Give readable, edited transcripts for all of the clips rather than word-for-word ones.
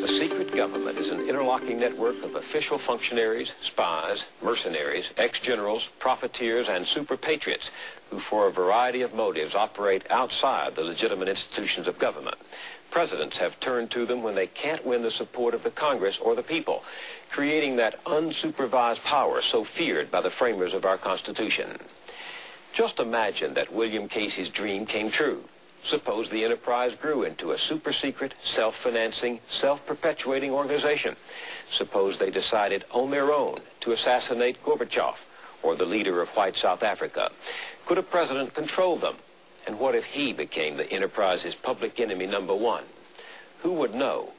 The secret government is an interlocking network of official functionaries, spies, mercenaries, ex-generals, profiteers, and super patriots who, for a variety of motives, operate outside the legitimate institutions of government. Presidents have turned to them when they can't win the support of the Congress or the people, creating that unsupervised power so feared by the framers of our Constitution. Just imagine that William Casey's dream came true. Suppose the enterprise grew into a super-secret, self-financing, self-perpetuating organization. Suppose they decided on their own to assassinate Gorbachev or the leader of white South Africa. Could a president control them? And what if he became the enterprise's public enemy number one? Who would know?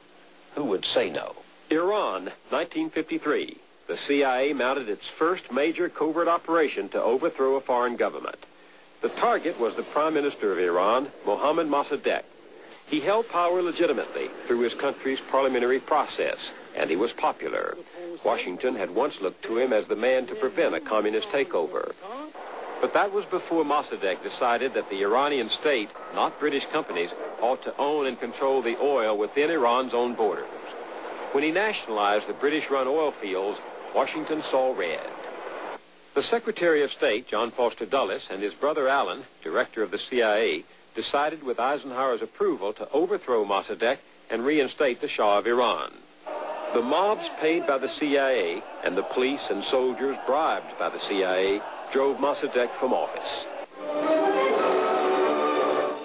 Who would say no? Iran, 1953. The CIA mounted its first major covert operation to overthrow a foreign government. The target was the Prime Minister of Iran, Mohammad Mossadeq. He held power legitimately through his country's parliamentary process, and he was popular. Washington had once looked to him as the man to prevent a communist takeover. But that was before Mossadeq decided that the Iranian state, not British companies, ought to own and control the oil within Iran's own borders. When he nationalized the British-run oil fields, Washington saw red. The Secretary of State, John Foster Dulles, and his brother Alan, director of the CIA, decided with Eisenhower's approval to overthrow Mossadeq and reinstate the Shah of Iran. The mobs paid by the CIA and the police and soldiers bribed by the CIA drove Mossadeq from office.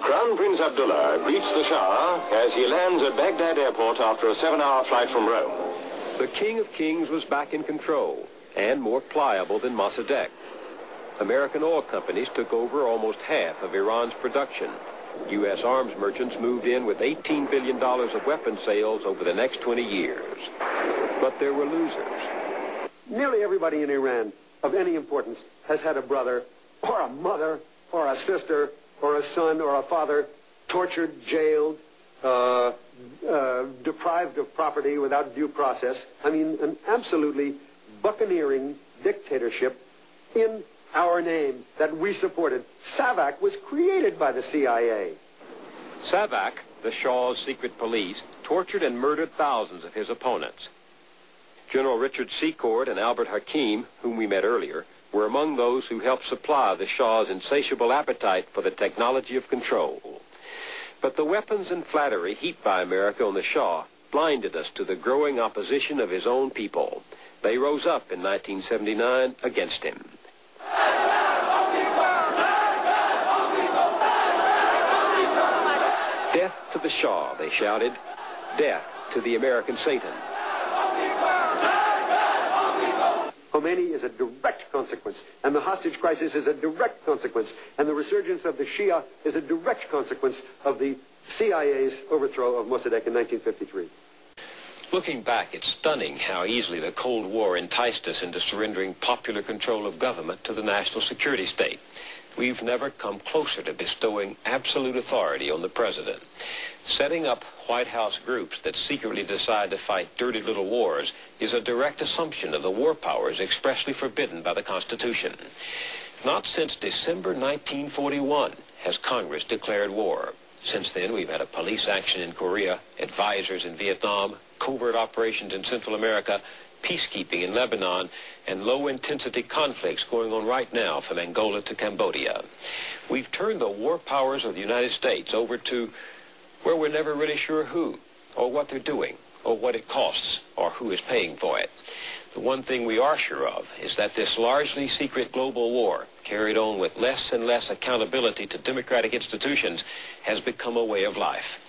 Crown Prince Abdullah greets the Shah as he lands at Baghdad airport after a 7-hour flight from Rome. The King of Kings was back in control and more pliable than Mossadeq. American oil companies took over almost half of Iran's production. U.S. arms merchants moved in with $18 billion of weapon sales over the next 20 years. But there were losers. Nearly everybody in Iran of any importance has had a brother or a mother or a sister or a son or a father tortured, jailed, deprived of property without due process. I mean, an absolutely buccaneering dictatorship in our name that we supported. SAVAK was created by the CIA. SAVAK, the Shah's secret police, tortured and murdered thousands of his opponents. General Richard Secord and Albert Hakim, whom we met earlier, were among those who helped supply the Shah's insatiable appetite for the technology of control. But the weapons and flattery heaped by America on the Shah blinded us to the growing opposition of his own people. They rose up in 1979 against him. Death to the Shah, they shouted. Death to the American Satan. Khomeini is a direct consequence, and the hostage crisis is a direct consequence, and the resurgence of the Shia is a direct consequence of the CIA's overthrow of Mossadeq in 1953. Looking back, it's stunning how easily the Cold War enticed us into surrendering popular control of government to the national security state. We've never come closer to bestowing absolute authority on the president. Setting up White House groups that secretly decide to fight dirty little wars is a direct assumption of the war powers expressly forbidden by the Constitution. Not since December 1941 has Congress declared war. Since then, we've had a police action in Korea, advisors in Vietnam, covert operations in Central America, peacekeeping in Lebanon, and low-intensity conflicts going on right now from Angola to Cambodia. We've turned the war powers of the United States over to where we're never really sure who, or what they're doing, or what it costs, or who is paying for it. The one thing we are sure of is that this largely secret global war, carried on with less and less accountability to democratic institutions, has become a way of life.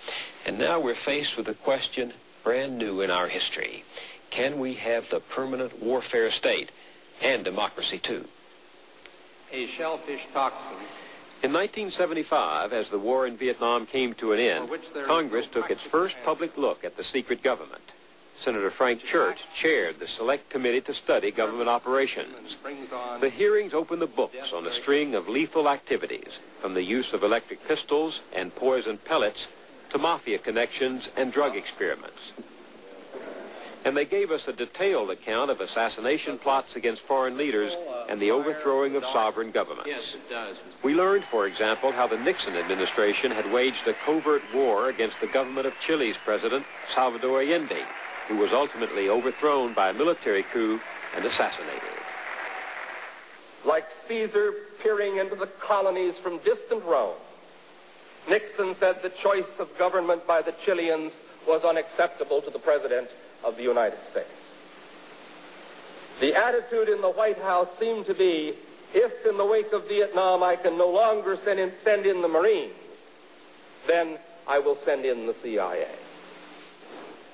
And now we're faced with a question brand new in our history. Can we have the permanent warfare state and democracy too? A shellfish toxin. In 1975, as the war in Vietnam came to an end, Congress took its first public look at the secret government. Senator Frank Church chaired the Select Committee to study government operations. The hearings opened the books on a string of lethal activities, from the use of electric pistols and poison pellets to mafia connections and drug experiments. And they gave us a detailed account of assassination plots against foreign leaders and the overthrowing of sovereign governments. Yes, it does. We learned, for example, how the Nixon administration had waged a covert war against the government of Chile's president, Salvador Allende, who was ultimately overthrown by a military coup and assassinated. Like Caesar peering into the colonies from distant Rome, Nixon said the choice of government by the Chileans was unacceptable to the President of the United States. The attitude in the White House seemed to be, if in the wake of Vietnam I can no longer send in the Marines, then I will send in the CIA.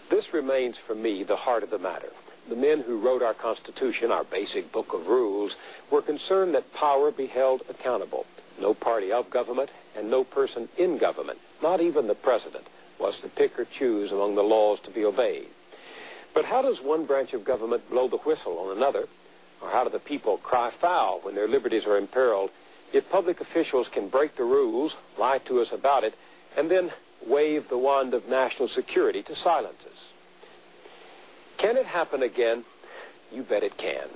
This remains for me the heart of the matter. The men who wrote our Constitution, our basic book of rules, were concerned that power be held accountable. No party of government and no person in government, not even the president, was to pick or choose among the laws to be obeyed. But how does one branch of government blow the whistle on another? Or how do the people cry foul when their liberties are imperiled if public officials can break the rules, lie to us about it, and then wave the wand of national security to silence us? Can it happen again? You bet it can.